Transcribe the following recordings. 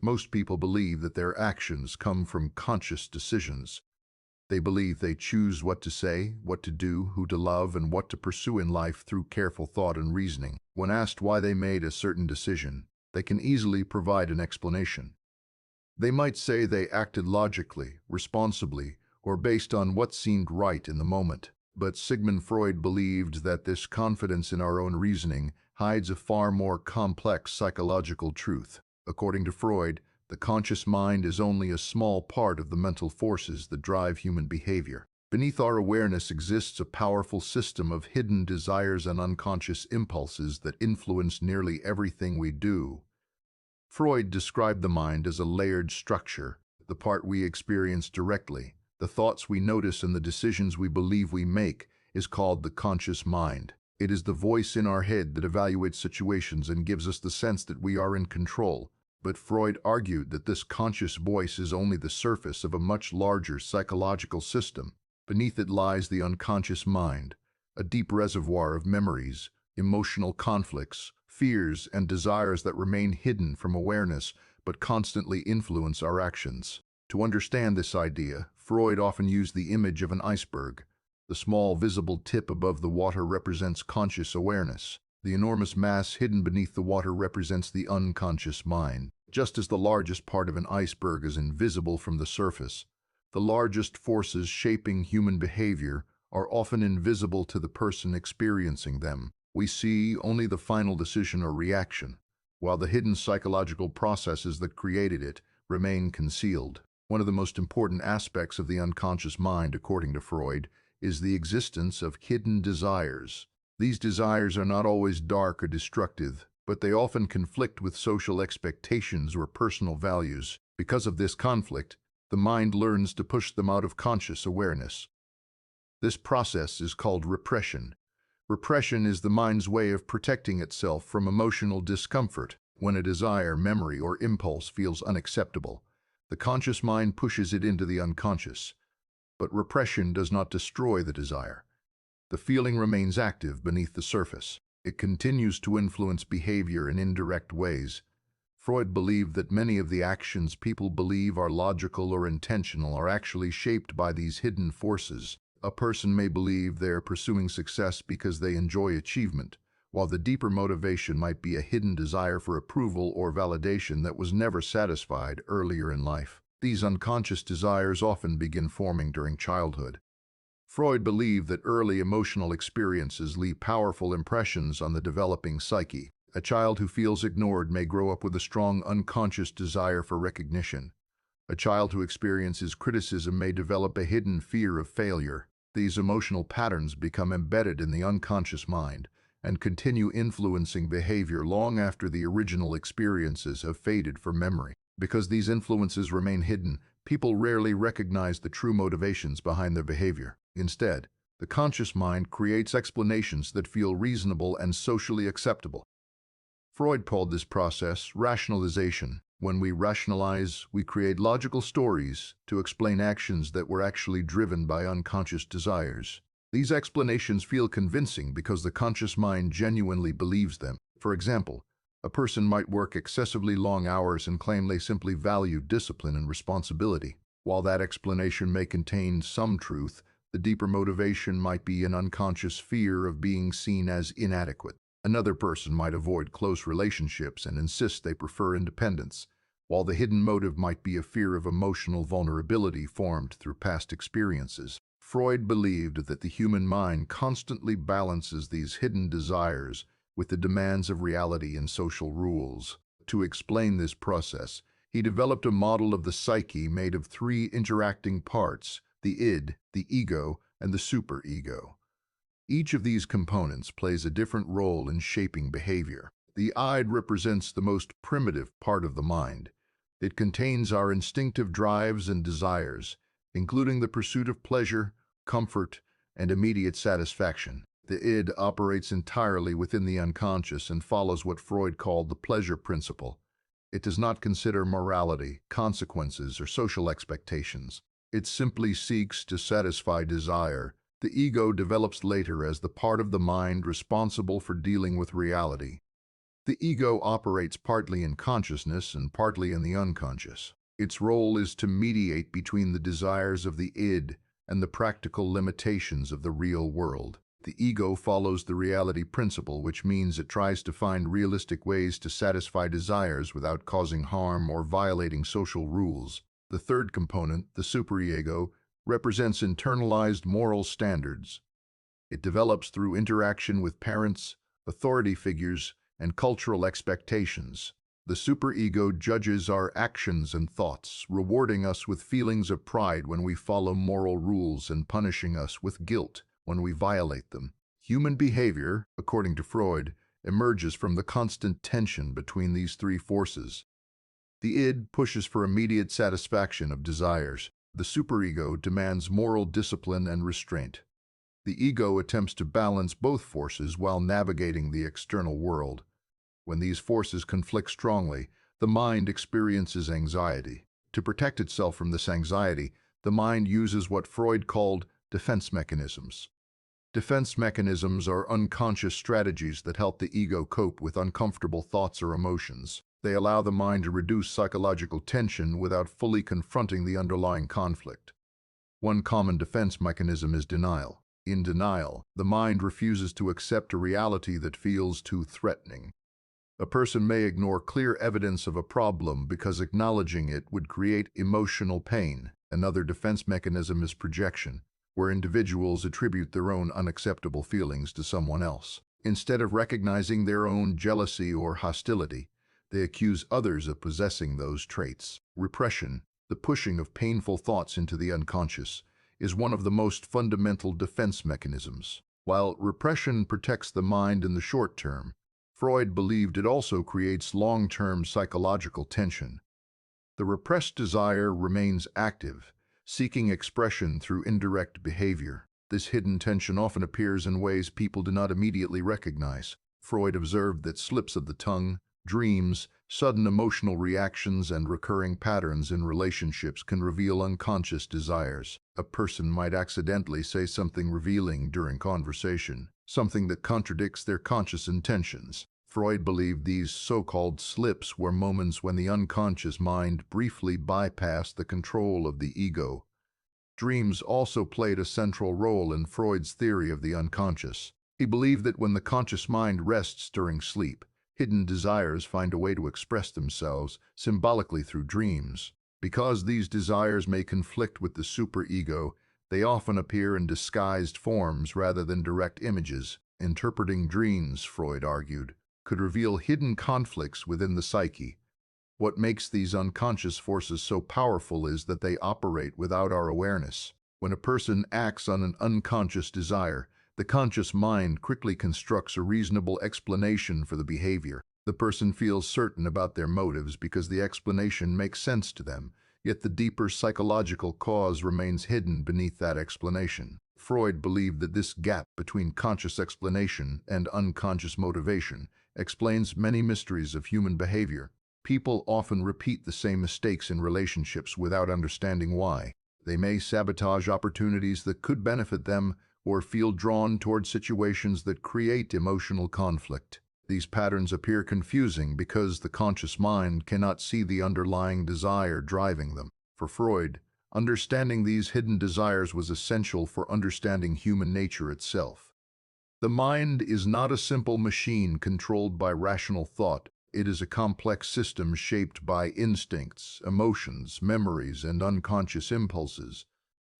Most people believe that their actions come from conscious decisions. They believe they choose what to say, what to do, who to love, and what to pursue in life through careful thought and reasoning. When asked why they made a certain decision, they can easily provide an explanation. They might say they acted logically, responsibly, or based on what seemed right in the moment. But Sigmund Freud believed that this confidence in our own reasoning hides a far more complex psychological truth. According to Freud, the conscious mind is only a small part of the mental forces that drive human behavior. Beneath our awareness exists a powerful system of hidden desires and unconscious impulses that influence nearly everything we do. Freud described the mind as a layered structure, the part we experience directly, the thoughts we notice, and the decisions we believe we make is called the conscious mind. It is the voice in our head that evaluates situations and gives us the sense that we are in control. But Freud argued that this conscious voice is only the surface of a much larger psychological system. Beneath it lies the unconscious mind, a deep reservoir of memories, emotional conflicts, fears, and desires that remain hidden from awareness but constantly influence our actions. To understand this idea, Freud often used the image of an iceberg. The small visible tip above the water represents conscious awareness. The enormous mass hidden beneath the water represents the unconscious mind. Just as the largest part of an iceberg is invisible from the surface, the largest forces shaping human behavior are often invisible to the person experiencing them. We see only the final decision or reaction, while the hidden psychological processes that created it remain concealed. One of the most important aspects of the unconscious mind, according to Freud, is the existence of hidden desires. These desires are not always dark or destructive, but they often conflict with social expectations or personal values. Because of this conflict, the mind learns to push them out of conscious awareness. This process is called repression. Repression is the mind's way of protecting itself from emotional discomfort. When a desire, memory, or impulse feels unacceptable, the conscious mind pushes it into the unconscious. But repression does not destroy the desire. The feeling remains active beneath the surface. It continues to influence behavior in indirect ways. Freud believed that many of the actions people believe are logical or intentional are actually shaped by these hidden forces. A person may believe they are pursuing success because they enjoy achievement, while the deeper motivation might be a hidden desire for approval or validation that was never satisfied earlier in life. These unconscious desires often begin forming during childhood. Freud believed that early emotional experiences leave powerful impressions on the developing psyche. A child who feels ignored may grow up with a strong unconscious desire for recognition. A child who experiences criticism may develop a hidden fear of failure. These emotional patterns become embedded in the unconscious mind and continue influencing behavior long after the original experiences have faded from memory. Because these influences remain hidden, people rarely recognize the true motivations behind their behavior. Instead, the conscious mind creates explanations that feel reasonable and socially acceptable. Freud called this process rationalization. When we rationalize, we create logical stories to explain actions that were actually driven by unconscious desires. These explanations feel convincing because the conscious mind genuinely believes them. For example, a person might work excessively long hours and claim they simply value discipline and responsibility. While that explanation may contain some truth, the deeper motivation might be an unconscious fear of being seen as inadequate. Another person might avoid close relationships and insist they prefer independence, while the hidden motive might be a fear of emotional vulnerability formed through past experiences. Freud believed that the human mind constantly balances these hidden desires with the demands of reality and social rules. To explain this process, he developed a model of the psyche made of three interacting parts: the id, the ego, and the superego. Each of these components plays a different role in shaping behavior. The id represents the most primitive part of the mind. It contains our instinctive drives and desires, including the pursuit of pleasure, comfort, and immediate satisfaction. The id operates entirely within the unconscious and follows what Freud called the pleasure principle. It does not consider morality, consequences, or social expectations. It simply seeks to satisfy desire. The ego develops later as the part of the mind responsible for dealing with reality. The ego operates partly in consciousness and partly in the unconscious. Its role is to mediate between the desires of the id and the practical limitations of the real world. The ego follows the reality principle, which means it tries to find realistic ways to satisfy desires without causing harm or violating social rules. The third component, the superego, represents internalized moral standards. It develops through interaction with parents, authority figures, and cultural expectations. The superego judges our actions and thoughts, rewarding us with feelings of pride when we follow moral rules and punishing us with guilt when we violate them. Human behavior, according to Freud, emerges from the constant tension between these three forces. The id pushes for immediate satisfaction of desires. The superego demands moral discipline and restraint. The ego attempts to balance both forces while navigating the external world. When these forces conflict strongly, the mind experiences anxiety. To protect itself from this anxiety, the mind uses what Freud called defense mechanisms. Defense mechanisms are unconscious strategies that help the ego cope with uncomfortable thoughts or emotions. They allow the mind to reduce psychological tension without fully confronting the underlying conflict. One common defense mechanism is denial. In denial, the mind refuses to accept a reality that feels too threatening. A person may ignore clear evidence of a problem because acknowledging it would create emotional pain. Another defense mechanism is projection, where individuals attribute their own unacceptable feelings to someone else. Instead of recognizing their own jealousy or hostility, they accuse others of possessing those traits. Repression, the pushing of painful thoughts into the unconscious, is one of the most fundamental defense mechanisms. While repression protects the mind in the short term, Freud believed it also creates long-term psychological tension. The repressed desire remains active, seeking expression through indirect behavior. This hidden tension often appears in ways people do not immediately recognize. Freud observed that slips of the tongue, dreams, sudden emotional reactions, and recurring patterns in relationships can reveal unconscious desires. A person might accidentally say something revealing during conversation, something that contradicts their conscious intentions. Freud believed these so-called slips were moments when the unconscious mind briefly bypassed the control of the ego. Dreams also played a central role in Freud's theory of the unconscious. He believed that when the conscious mind rests during sleep, hidden desires find a way to express themselves symbolically through dreams. Because these desires may conflict with the superego, they often appear in disguised forms rather than direct images. Interpreting dreams, Freud argued, could reveal hidden conflicts within the psyche. What makes these unconscious forces so powerful is that they operate without our awareness. When a person acts on an unconscious desire, the conscious mind quickly constructs a reasonable explanation for the behavior. The person feels certain about their motives because the explanation makes sense to them, yet the deeper psychological cause remains hidden beneath that explanation. Freud believed that this gap between conscious explanation and unconscious motivation explains many mysteries of human behavior. People often repeat the same mistakes in relationships without understanding why. They may sabotage opportunities that could benefit them or feel drawn toward situations that create emotional conflict. These patterns appear confusing because the conscious mind cannot see the underlying desire driving them. For Freud, understanding these hidden desires was essential for understanding human nature itself. The mind is not a simple machine controlled by rational thought. It is a complex system shaped by instincts, emotions, memories, and unconscious impulses.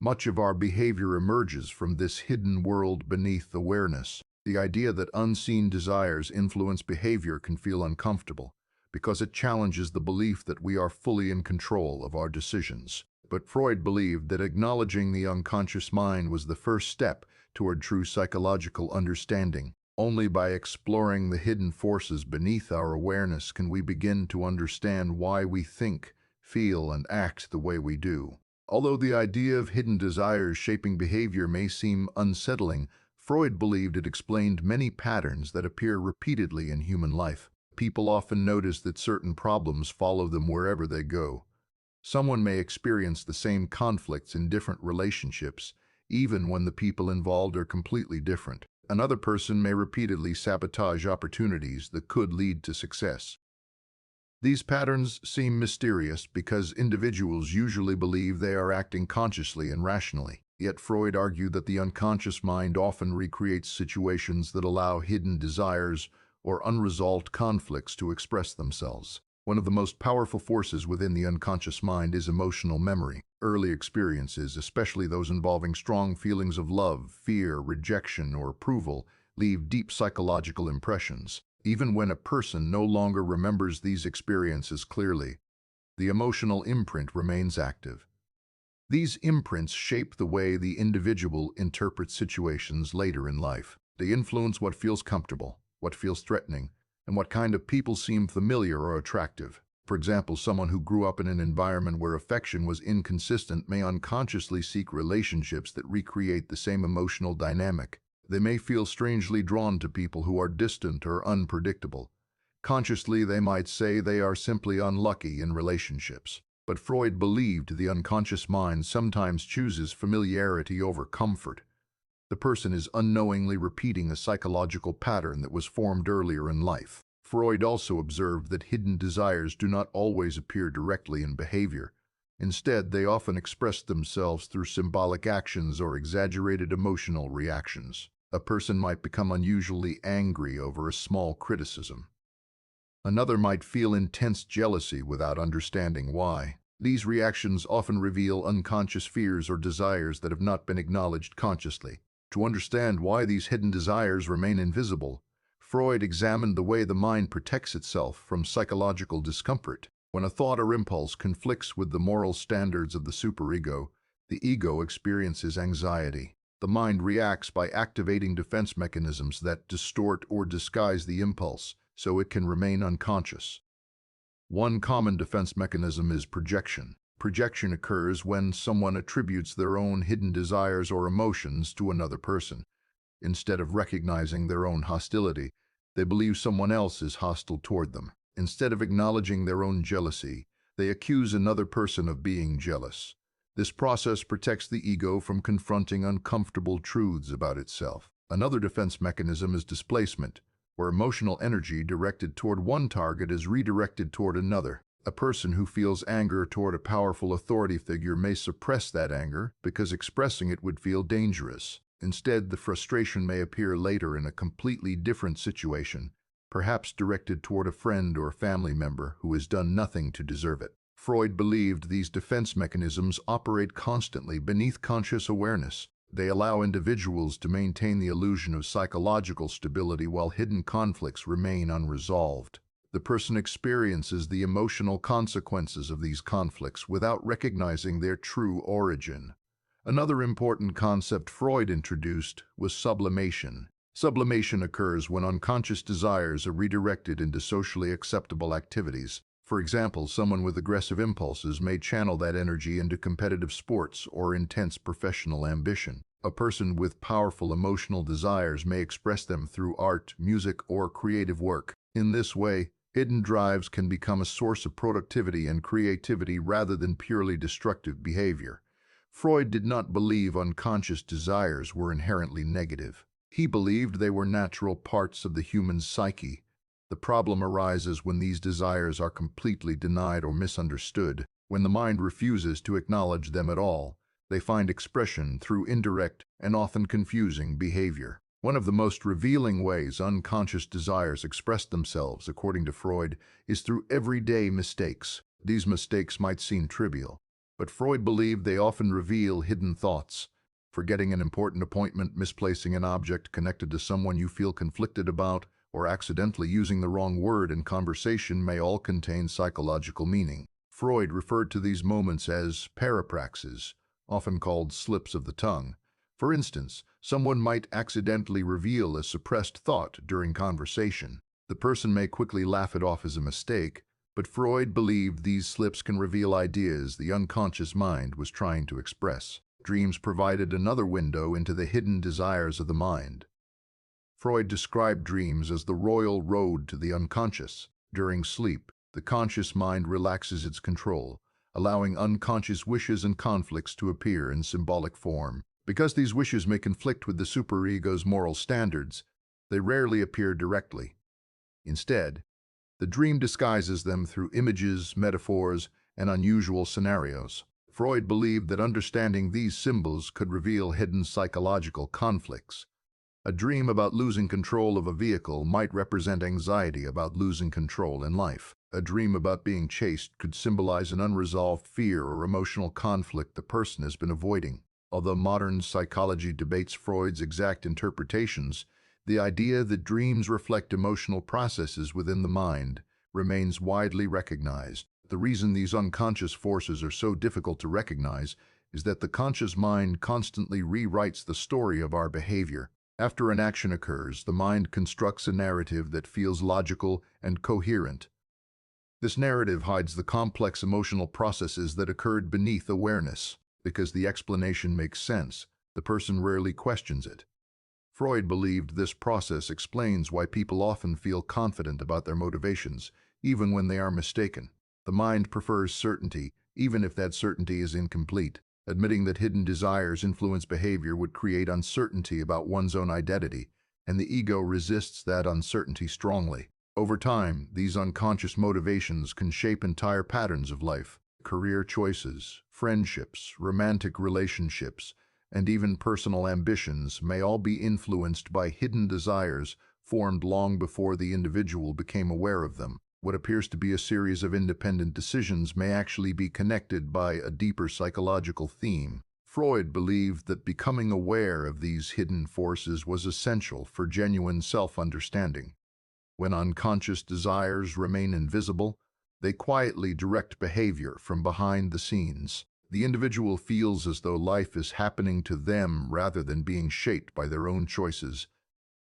Much of our behavior emerges from this hidden world beneath awareness. The idea that unseen desires influence behavior can feel uncomfortable because it challenges the belief that we are fully in control of our decisions. But Freud believed that acknowledging the unconscious mind was the first step toward true psychological understanding. Only by exploring the hidden forces beneath our awareness can we begin to understand why we think, feel, and act the way we do. Although the idea of hidden desires shaping behavior may seem unsettling, Freud believed it explained many patterns that appear repeatedly in human life. People often notice that certain problems follow them wherever they go. Someone may experience the same conflicts in different relationships, even when the people involved are completely different. Another person may repeatedly sabotage opportunities that could lead to success. These patterns seem mysterious because individuals usually believe they are acting consciously and rationally. Yet Freud argued that the unconscious mind often recreates situations that allow hidden desires or unresolved conflicts to express themselves. One of the most powerful forces within the unconscious mind is emotional memory. Early experiences, especially those involving strong feelings of love, fear, rejection, or approval, leave deep psychological impressions. Even when a person no longer remembers these experiences clearly, the emotional imprint remains active. These imprints shape the way the individual interprets situations later in life. They influence what feels comfortable, what feels threatening, and what kind of people seem familiar or attractive. For example, someone who grew up in an environment where affection was inconsistent may unconsciously seek relationships that recreate the same emotional dynamic. They may feel strangely drawn to people who are distant or unpredictable. Consciously, they might say they are simply unlucky in relationships. But Freud believed the unconscious mind sometimes chooses familiarity over comfort. The person is unknowingly repeating a psychological pattern that was formed earlier in life. Freud also observed that hidden desires do not always appear directly in behavior. Instead, they often express themselves through symbolic actions or exaggerated emotional reactions. A person might become unusually angry over a small criticism. Another might feel intense jealousy without understanding why. These reactions often reveal unconscious fears or desires that have not been acknowledged consciously. To understand why these hidden desires remain invisible, Freud examined the way the mind protects itself from psychological discomfort. When a thought or impulse conflicts with the moral standards of the superego, the ego experiences anxiety. The mind reacts by activating defense mechanisms that distort or disguise the impulse so it can remain unconscious. One common defense mechanism is projection. Projection occurs when someone attributes their own hidden desires or emotions to another person. Instead of recognizing their own hostility, they believe someone else is hostile toward them. Instead of acknowledging their own jealousy, they accuse another person of being jealous. This process protects the ego from confronting uncomfortable truths about itself. Another defense mechanism is displacement, where emotional energy directed toward one target is redirected toward another. A person who feels anger toward a powerful authority figure may suppress that anger because expressing it would feel dangerous. Instead, the frustration may appear later in a completely different situation, perhaps directed toward a friend or family member who has done nothing to deserve it. Freud believed these defense mechanisms operate constantly beneath conscious awareness. They allow individuals to maintain the illusion of psychological stability while hidden conflicts remain unresolved. The person experiences the emotional consequences of these conflicts without recognizing their true origin. Another important concept Freud introduced was sublimation. Sublimation occurs when unconscious desires are redirected into socially acceptable activities. For example, someone with aggressive impulses may channel that energy into competitive sports or intense professional ambition. A person with powerful emotional desires may express them through art, music, or creative work. In this way, hidden drives can become a source of productivity and creativity rather than purely destructive behavior. Freud did not believe unconscious desires were inherently negative. He believed they were natural parts of the human psyche. The problem arises when these desires are completely denied or misunderstood. When the mind refuses to acknowledge them at all, they find expression through indirect and often confusing behavior. One of the most revealing ways unconscious desires express themselves, according to Freud, is through everyday mistakes. These mistakes might seem trivial, but Freud believed they often reveal hidden thoughts. Forgetting an important appointment, misplacing an object connected to someone you feel conflicted about, or accidentally using the wrong word in conversation may all contain psychological meaning. Freud referred to these moments as parapraxes, often called slips of the tongue. For instance, someone might accidentally reveal a suppressed thought during conversation. The person may quickly laugh it off as a mistake, but Freud believed these slips can reveal ideas the unconscious mind was trying to express. Dreams provided another window into the hidden desires of the mind. Freud described dreams as the royal road to the unconscious. During sleep, the conscious mind relaxes its control, allowing unconscious wishes and conflicts to appear in symbolic form. Because these wishes may conflict with the superego's moral standards, they rarely appear directly. Instead, the dream disguises them through images, metaphors, and unusual scenarios. Freud believed that understanding these symbols could reveal hidden psychological conflicts. A dream about losing control of a vehicle might represent anxiety about losing control in life. A dream about being chased could symbolize an unresolved fear or emotional conflict the person has been avoiding. Although modern psychology debates Freud's exact interpretations, the idea that dreams reflect emotional processes within the mind remains widely recognized. The reason these unconscious forces are so difficult to recognize is that the conscious mind constantly rewrites the story of our behavior. After an action occurs, the mind constructs a narrative that feels logical and coherent. This narrative hides the complex emotional processes that occurred beneath awareness. Because the explanation makes sense, the person rarely questions it. Freud believed this process explains why people often feel confident about their motivations, even when they are mistaken. The mind prefers certainty, even if that certainty is incomplete. Admitting that hidden desires influence behavior would create uncertainty about one's own identity, and the ego resists that uncertainty strongly. Over time, these unconscious motivations can shape entire patterns of life. Career choices, friendships, romantic relationships, and even personal ambitions may all be influenced by hidden desires formed long before the individual became aware of them. What appears to be a series of independent decisions may actually be connected by a deeper psychological theme. Freud believed that becoming aware of these hidden forces was essential for genuine self-understanding. When unconscious desires remain invisible, they quietly direct behavior from behind the scenes. The individual feels as though life is happening to them rather than being shaped by their own choices.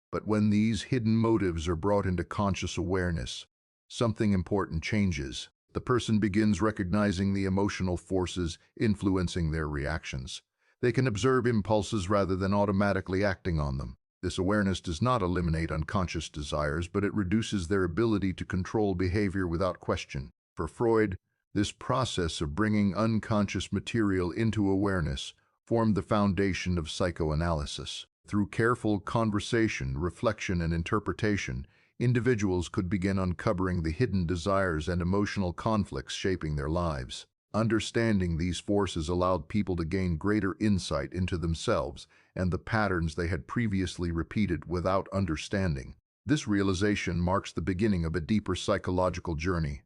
But when these hidden motives are brought into conscious awareness, something important changes. The person begins recognizing the emotional forces influencing their reactions. They can observe impulses rather than automatically acting on them. This awareness does not eliminate unconscious desires, but it reduces their ability to control behavior without question. For Freud, this process of bringing unconscious material into awareness formed the foundation of psychoanalysis. Through careful conversation, reflection, and interpretation, individuals could begin uncovering the hidden desires and emotional conflicts shaping their lives. Understanding these forces allowed people to gain greater insight into themselves and the patterns they had previously repeated without understanding. This realization marks the beginning of a deeper psychological journey.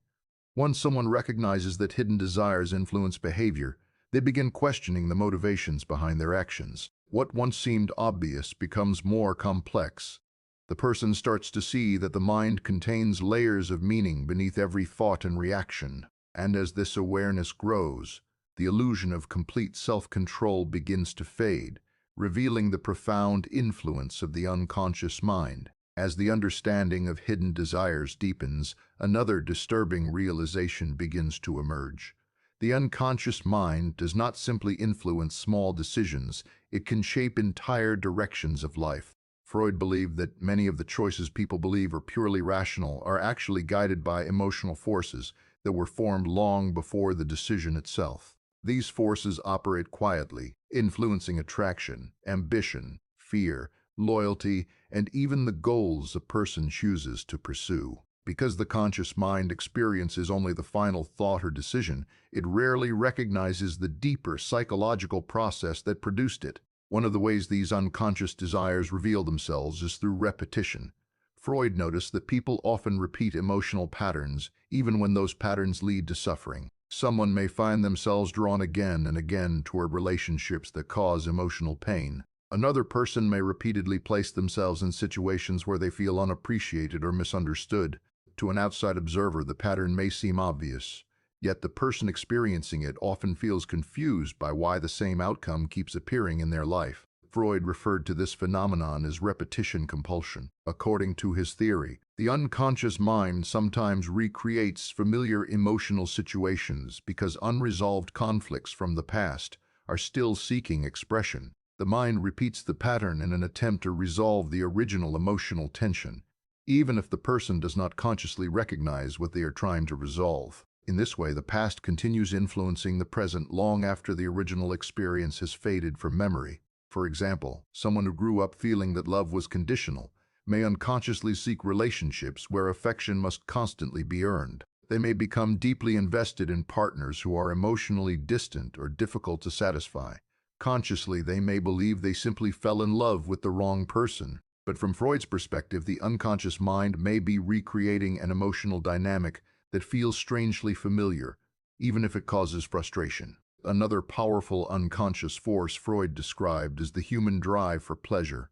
Once someone recognizes that hidden desires influence behavior, they begin questioning the motivations behind their actions. What once seemed obvious becomes more complex. The person starts to see that the mind contains layers of meaning beneath every thought and reaction. And as this awareness grows, the illusion of complete self-control begins to fade, revealing the profound influence of the unconscious mind. As the understanding of hidden desires deepens, another disturbing realization begins to emerge. The unconscious mind does not simply influence small decisions, it can shape entire directions of life. Freud believed that many of the choices people believe are purely rational are actually guided by emotional forces that were formed long before the decision itself. These forces operate quietly, influencing attraction, ambition, fear, loyalty, and even the goals a person chooses to pursue. Because the conscious mind experiences only the final thought or decision, it rarely recognizes the deeper psychological process that produced it. One of the ways these unconscious desires reveal themselves is through repetition. Freud noticed that people often repeat emotional patterns, even when those patterns lead to suffering. Someone may find themselves drawn again and again toward relationships that cause emotional pain. Another person may repeatedly place themselves in situations where they feel unappreciated or misunderstood. To an outside observer, the pattern may seem obvious, yet the person experiencing it often feels confused by why the same outcome keeps appearing in their life. Freud referred to this phenomenon as repetition compulsion. According to his theory, the unconscious mind sometimes recreates familiar emotional situations because unresolved conflicts from the past are still seeking expression. The mind repeats the pattern in an attempt to resolve the original emotional tension, even if the person does not consciously recognize what they are trying to resolve. In this way, the past continues influencing the present long after the original experience has faded from memory. For example, someone who grew up feeling that love was conditional may unconsciously seek relationships where affection must constantly be earned. They may become deeply invested in partners who are emotionally distant or difficult to satisfy. Consciously, they may believe they simply fell in love with the wrong person. But from Freud's perspective, the unconscious mind may be recreating an emotional dynamic that feels strangely familiar, even if it causes frustration. Another powerful unconscious force Freud described is the human drive for pleasure.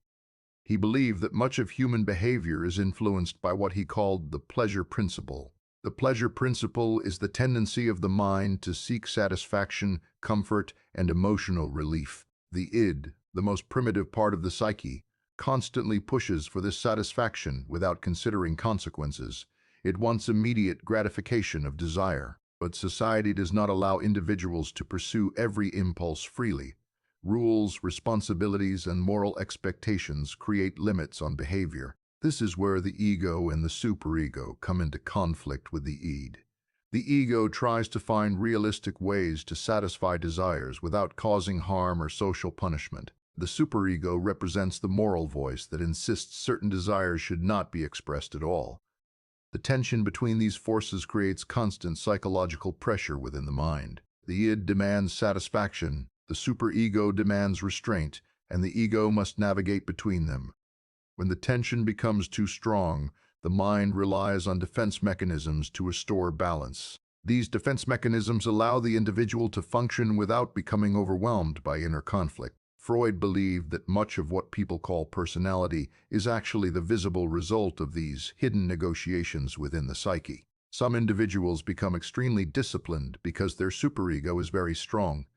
He believed that much of human behavior is influenced by what he called the pleasure principle. The pleasure principle is the tendency of the mind to seek satisfaction, comfort, and emotional relief. The id, the most primitive part of the psyche, constantly pushes for this satisfaction without considering consequences. It wants immediate gratification of desire. But society does not allow individuals to pursue every impulse freely. Rules, responsibilities, and moral expectations create limits on behavior. This is where the ego and the superego come into conflict with the id. The ego tries to find realistic ways to satisfy desires without causing harm or social punishment. The superego represents the moral voice that insists certain desires should not be expressed at all. The tension between these forces creates constant psychological pressure within the mind. The id demands satisfaction, the superego demands restraint, and the ego must navigate between them. When the tension becomes too strong, the mind relies on defense mechanisms to restore balance. These defense mechanisms allow the individual to function without becoming overwhelmed by inner conflict. Freud believed that much of what people call personality is actually the visible result of these hidden negotiations within the psyche. Some individuals become extremely disciplined because their superego is very strong.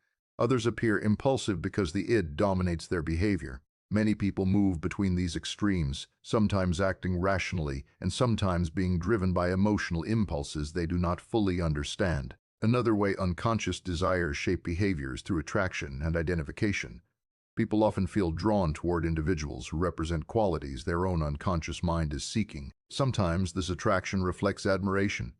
Others appear impulsive because the id dominates their behavior. Many people move between these extremes, sometimes acting rationally and sometimes being driven by emotional impulses they do not fully understand. Another way unconscious desires shape behaviors through attraction and identification. People often feel drawn toward individuals who represent qualities their own unconscious mind is seeking. Sometimes this attraction reflects admiration.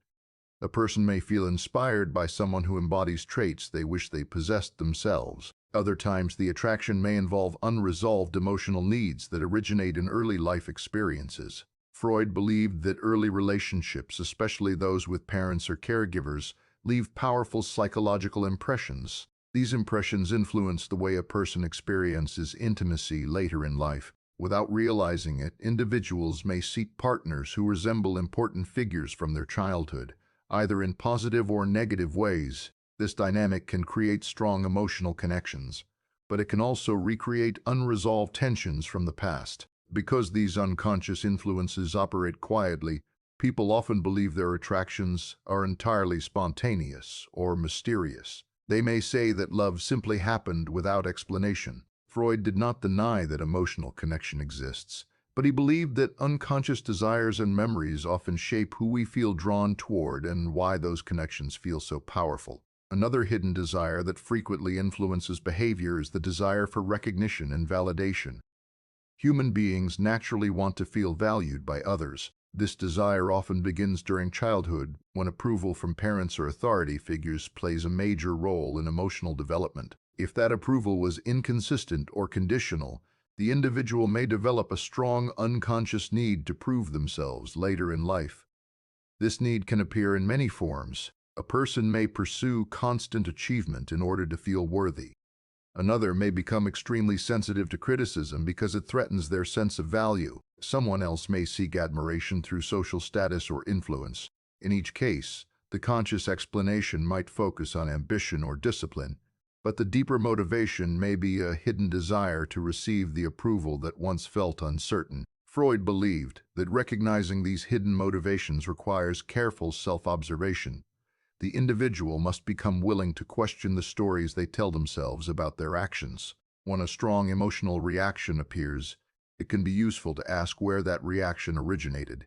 A person may feel inspired by someone who embodies traits they wish they possessed themselves. Other times, the attraction may involve unresolved emotional needs that originate in early life experiences. Freud believed that early relationships, especially those with parents or caregivers, leave powerful psychological impressions. These impressions influence the way a person experiences intimacy later in life. Without realizing it, individuals may seek partners who resemble important figures from their childhood, either in positive or negative ways. This dynamic can create strong emotional connections, but it can also recreate unresolved tensions from the past. Because these unconscious influences operate quietly, people often believe their attractions are entirely spontaneous or mysterious. They may say that love simply happened without explanation. Freud did not deny that emotional connection exists, but he believed that unconscious desires and memories often shape who we feel drawn toward and why those connections feel so powerful. Another hidden desire that frequently influences behavior is the desire for recognition and validation. Human beings naturally want to feel valued by others. This desire often begins during childhood, when approval from parents or authority figures plays a major role in emotional development. If that approval was inconsistent or conditional, the individual may develop a strong unconscious need to prove themselves later in life. This need can appear in many forms. A person may pursue constant achievement in order to feel worthy. Another may become extremely sensitive to criticism because it threatens their sense of value. Someone else may seek admiration through social status or influence. In each case, the conscious explanation might focus on ambition or discipline, but the deeper motivation may be a hidden desire to receive the approval that once felt uncertain. Freud believed that recognizing these hidden motivations requires careful self-observation. The individual must become willing to question the stories they tell themselves about their actions. When a strong emotional reaction appears, it can be useful to ask where that reaction originated.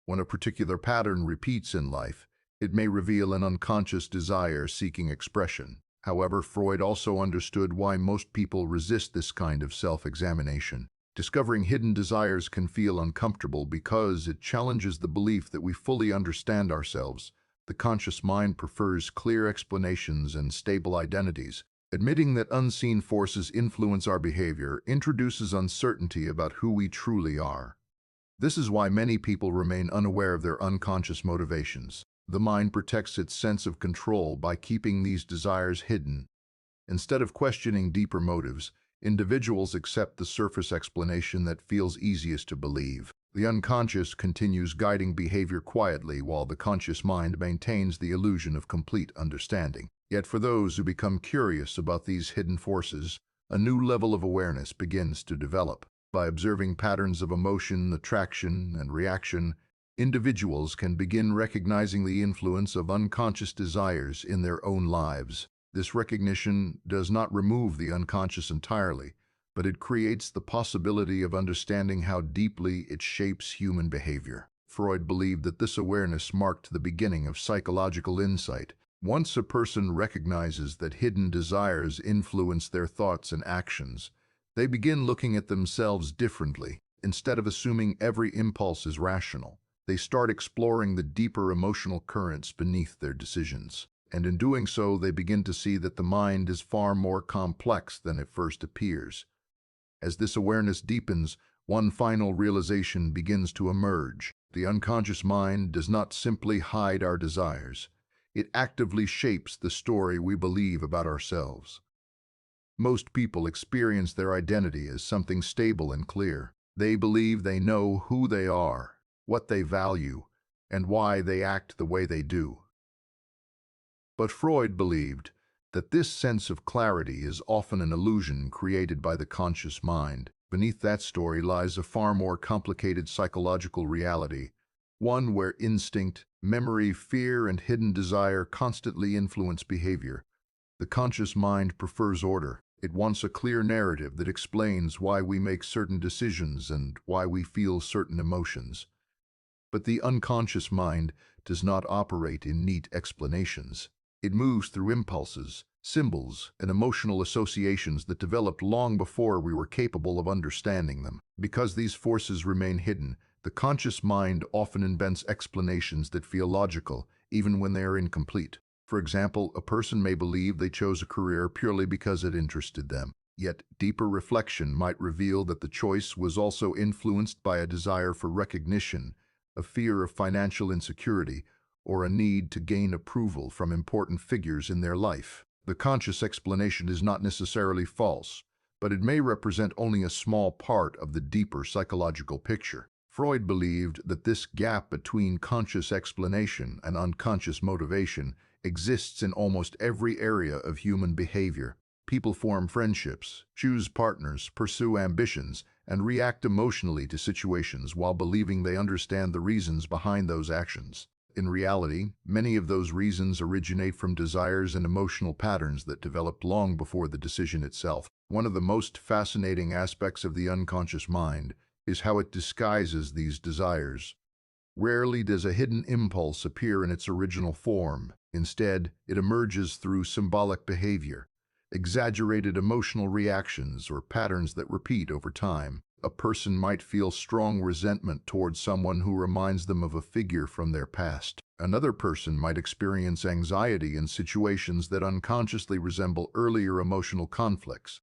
When a particular pattern repeats in life, it may reveal an unconscious desire seeking expression. However, Freud also understood why most people resist this kind of self-examination. Discovering hidden desires can feel uncomfortable because it challenges the belief that we fully understand ourselves. The conscious mind prefers clear explanations and stable identities. Admitting that unseen forces influence our behavior introduces uncertainty about who we truly are. This is why many people remain unaware of their unconscious motivations. The mind protects its sense of control by keeping these desires hidden. Instead of questioning deeper motives, individuals accept the surface explanation that feels easiest to believe. The unconscious continues guiding behavior quietly while the conscious mind maintains the illusion of complete understanding. Yet for those who become curious about these hidden forces, a new level of awareness begins to develop. By observing patterns of emotion, attraction, and reaction, individuals can begin recognizing the influence of unconscious desires in their own lives. This recognition does not remove the unconscious entirely, but it creates the possibility of understanding how deeply it shapes human behavior. Freud believed that this awareness marked the beginning of psychological insight. Once a person recognizes that hidden desires influence their thoughts and actions, they begin looking at themselves differently. Instead of assuming every impulse is rational, they start exploring the deeper emotional currents beneath their decisions. And in doing so, they begin to see that the mind is far more complex than it first appears. As this awareness deepens, one final realization begins to emerge. The unconscious mind does not simply hide our desires. It actively shapes the story we believe about ourselves. Most people experience their identity as something stable and clear. They believe they know who they are, what they value, and why they act the way they do. But Freud believed that this sense of clarity is often an illusion created by the conscious mind. Beneath that story lies a far more complicated psychological reality, one where instinct, memory, fear, and hidden desire constantly influence behavior. The conscious mind prefers order. It wants a clear narrative that explains why we make certain decisions and why we feel certain emotions. But the unconscious mind does not operate in neat explanations. It moves through impulses, symbols, and emotional associations that developed long before we were capable of understanding them. Because these forces remain hidden, the conscious mind often invents explanations that feel logical, even when they are incomplete. For example, a person may believe they chose a career purely because it interested them. Yet, deeper reflection might reveal that the choice was also influenced by a desire for recognition, a fear of financial insecurity, or a need to gain approval from important figures in their life. The conscious explanation is not necessarily false, but it may represent only a small part of the deeper psychological picture. Freud believed that this gap between conscious explanation and unconscious motivation exists in almost every area of human behavior. People form friendships, choose partners, pursue ambitions, and react emotionally to situations while believing they understand the reasons behind those actions. In reality, many of those reasons originate from desires and emotional patterns that developed long before the decision itself. One of the most fascinating aspects of the unconscious mind is how it disguises these desires. Rarely does a hidden impulse appear in its original form. Instead, it emerges through symbolic behavior, exaggerated emotional reactions, or patterns that repeat over time. A person might feel strong resentment towards someone who reminds them of a figure from their past. Another person might experience anxiety in situations that unconsciously resemble earlier emotional conflicts.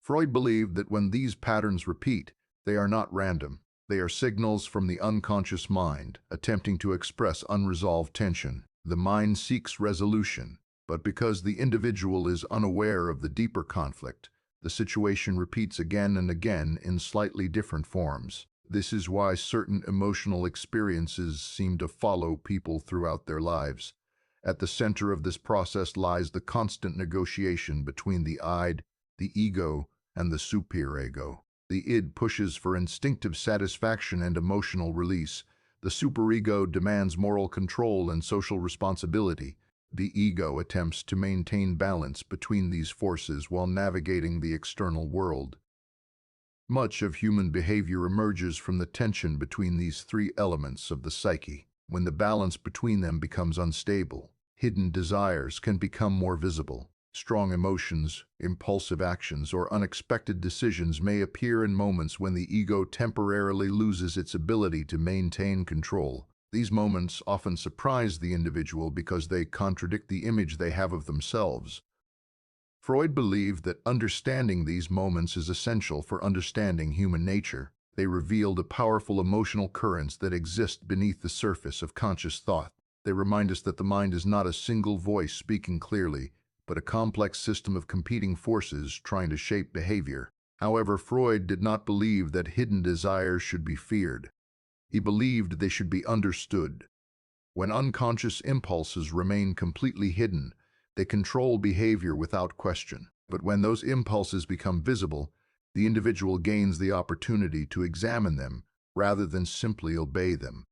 Freud believed that when these patterns repeat, they are not random. They are signals from the unconscious mind, attempting to express unresolved tension. The mind seeks resolution, but because the individual is unaware of the deeper conflict, the situation repeats again and again in slightly different forms. This is why certain emotional experiences seem to follow people throughout their lives. At the center of this process lies the constant negotiation between the id, the ego, and the superego. The id pushes for instinctive satisfaction and emotional release. The superego demands moral control and social responsibility. The ego attempts to maintain balance between these forces while navigating the external world. Much of human behavior emerges from the tension between these three elements of the psyche. When the balance between them becomes unstable, hidden desires can become more visible. Strong emotions, impulsive actions, or unexpected decisions may appear in moments when the ego temporarily loses its ability to maintain control. These moments often surprise the individual because they contradict the image they have of themselves. Freud believed that understanding these moments is essential for understanding human nature. They revealed a powerful emotional currents that exist beneath the surface of conscious thought. They remind us that the mind is not a single voice speaking clearly, but a complex system of competing forces trying to shape behavior. However, Freud did not believe that hidden desires should be feared. He believed they should be understood. When unconscious impulses remain completely hidden, they control behavior without question. But when those impulses become visible, the individual gains the opportunity to examine them rather than simply obey them.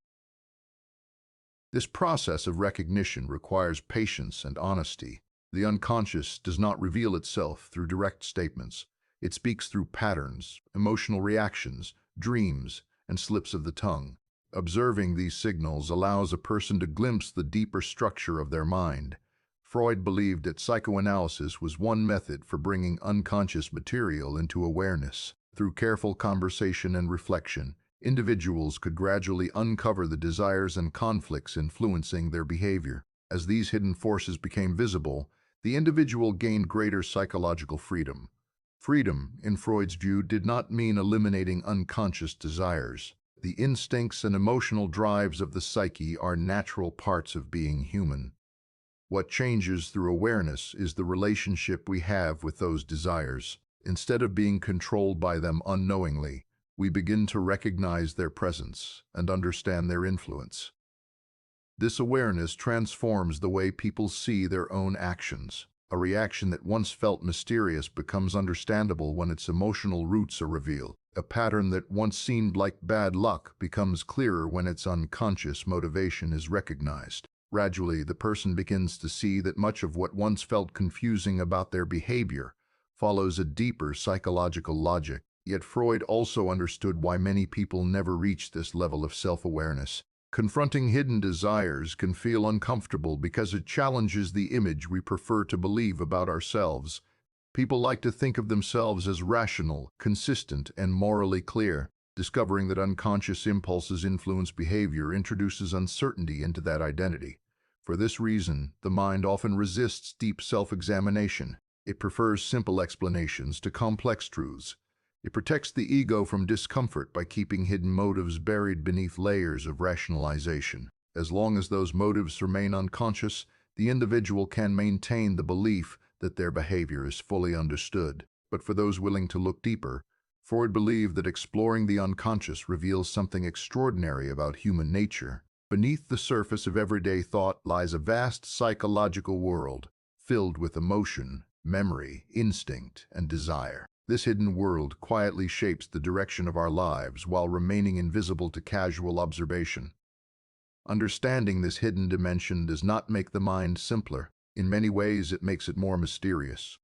This process of recognition requires patience and honesty. The unconscious does not reveal itself through direct statements. It speaks through patterns, emotional reactions, dreams, and slips of the tongue. Observing these signals allows a person to glimpse the deeper structure of their mind. Freud believed that psychoanalysis was one method for bringing unconscious material into awareness. Through careful conversation and reflection, individuals could gradually uncover the desires and conflicts influencing their behavior. As these hidden forces became visible, the individual gained greater psychological freedom. Freedom, in Freud's view, did not mean eliminating unconscious desires. The instincts and emotional drives of the psyche are natural parts of being human. What changes through awareness is the relationship we have with those desires. Instead of being controlled by them unknowingly, we begin to recognize their presence and understand their influence. This awareness transforms the way people see their own actions. A reaction that once felt mysterious becomes understandable when its emotional roots are revealed. A pattern that once seemed like bad luck becomes clearer when its unconscious motivation is recognized. Gradually, the person begins to see that much of what once felt confusing about their behavior follows a deeper psychological logic. Yet Freud also understood why many people never reach this level of self-awareness. Confronting hidden desires can feel uncomfortable because it challenges the image we prefer to believe about ourselves. People like to think of themselves as rational, consistent, and morally clear. Discovering that unconscious impulses influence behavior introduces uncertainty into that identity. For this reason, the mind often resists deep self-examination. It prefers simple explanations to complex truths. It protects the ego from discomfort by keeping hidden motives buried beneath layers of rationalization. As long as those motives remain unconscious, the individual can maintain the belief that their behavior is fully understood. But for those willing to look deeper, Freud believed that exploring the unconscious reveals something extraordinary about human nature. Beneath the surface of everyday thought lies a vast psychological world, filled with emotion, memory, instinct, and desire. This hidden world quietly shapes the direction of our lives while remaining invisible to casual observation. Understanding this hidden dimension does not make the mind simpler. In many ways, it makes it more mysterious.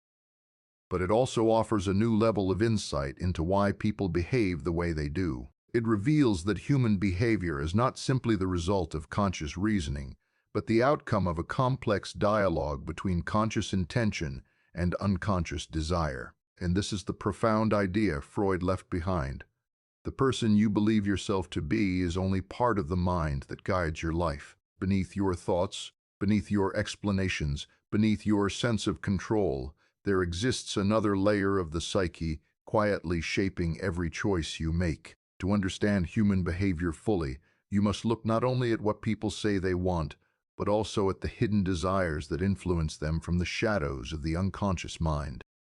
But it also offers a new level of insight into why people behave the way they do. It reveals that human behavior is not simply the result of conscious reasoning, but the outcome of a complex dialogue between conscious intention and unconscious desire. And this is the profound idea Freud left behind. The person you believe yourself to be is only part of the mind that guides your life. Beneath your thoughts, beneath your explanations, beneath your sense of control, there exists another layer of the psyche, quietly shaping every choice you make. To understand human behavior fully, you must look not only at what people say they want, but also at the hidden desires that influence them from the shadows of the unconscious mind.